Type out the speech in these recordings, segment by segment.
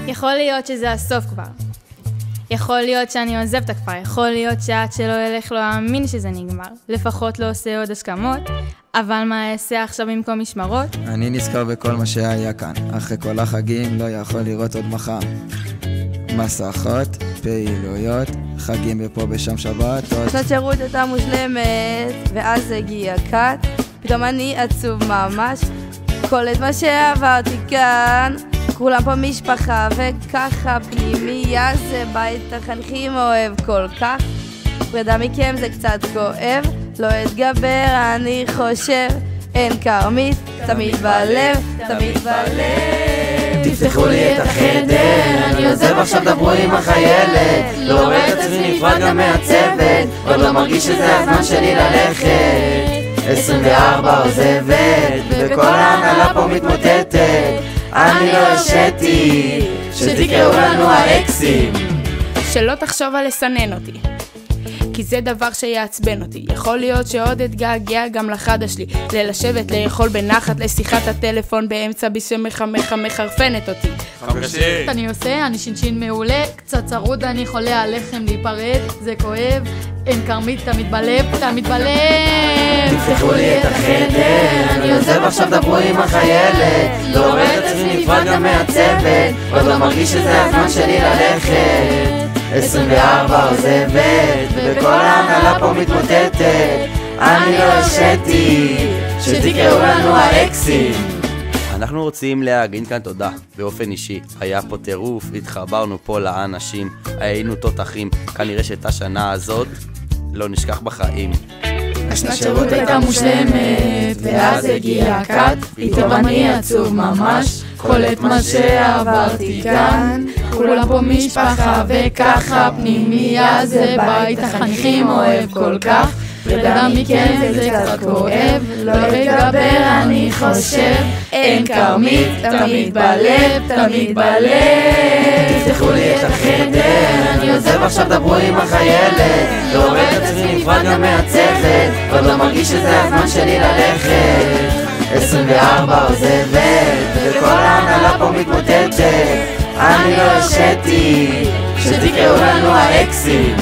יכול להיות שזה הסוף כבר. יכול להיות שאני עוזב את הכפר, יכול להיות שעד שלא ילך לא האמין שזה נגמר. לפחות לא עושה עוד השכמות, אבל מה אעשה עכשיו במקום משמרות? אני נזכר בכל מה שהיה כאן, אחרי כל החגים לא יכול לראות עוד מחר. מסכות, פעילויות, חגים ופה בשם שבתות. שנת שירות הייתה מושלמת, ואז הגיע קאט, פתאום אני עצוב ממש. כל את מה שעברתי כאן, כולם פה משפחה וככה, פנימייה זה בית החניכים אוהב כל כך. פרידה מכם זה קצת כואב, לא אתגבר אני חושב, אין כרמית, תמיד בלב, תמיד בלב. תפתחו לי את החדר, אני עוזב עכשיו דברו עם החיילת. לא רואה את עצמי נפרד גם מהצוות, עוד לא מרגיש שזה הזמן שלי ללכת. 24 עוזבת, וכל ההנהלה פה מתמוטטת. אני לא הרשיתי, שתקראו לנו האקסים. שלא תחשוב על לסנן אותי, כי זה דבר שיעצבן אותי. יכול להיות שעוד אתגעגע גם לחדש שלי, ללשבת, לאכול בנחת, לשיחת הטלפון באמצע מחרפנת אותי. אני עושה, אני שינשין מעולה, קצת צרוד, אני חולה עליכם להיפרד, זה כואב, אין כרמית, תמיד בלב, תמיד בלב. תפתחו לי את החדר, אני עוזב עכשיו דברו עם החיילת. לא רואה את עצמי נפרד גם מהצוות, עוד לא מרגיש שזה הזמן שלי ללכת. 24 עוזבת, וכל ההנהלה פה מתמוטטת. אני לא הרשיתי, שתקראו לנו האקסים. אנחנו רוצים להגיד כאן תודה באופן אישי. היה פה טירוף, התחברנו פה לאנשים, היינו תותחים. כנראה שאת השנה הזאת לא נשכח בחיים. השנת שירות הייתה מושלמת, ואז הגיע קאט, פתאום אני עצוב ממש. כל את מה שעברתי כאן, כולם פה משפחה וככה, פנימייה זה בית החניכים אוהב כל כך. פרידה מכם זה קצת כואב, לא אתגבר אני חושב, אין כרמית, תמיד בלב, תמיד בלב. תפתחו לי את החדר, אני עוזב עכשיו דברו עם החיילת. לא רואה את עצמי נפרד גם מהצוות, עוד לא מרגיש שזה הזמן שלי ללכת. 24 עוזבת, וכל ההנהלה פה מתמוטטת. אני לא הרשיתי, שתקראו לנו האקסים.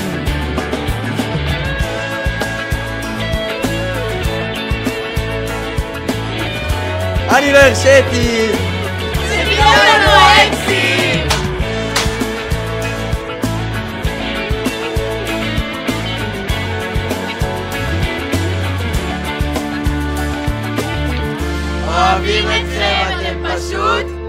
אני לא הרשיתי, שתקראו לנו האקסים. אוהבים אתכם, אתם פשוט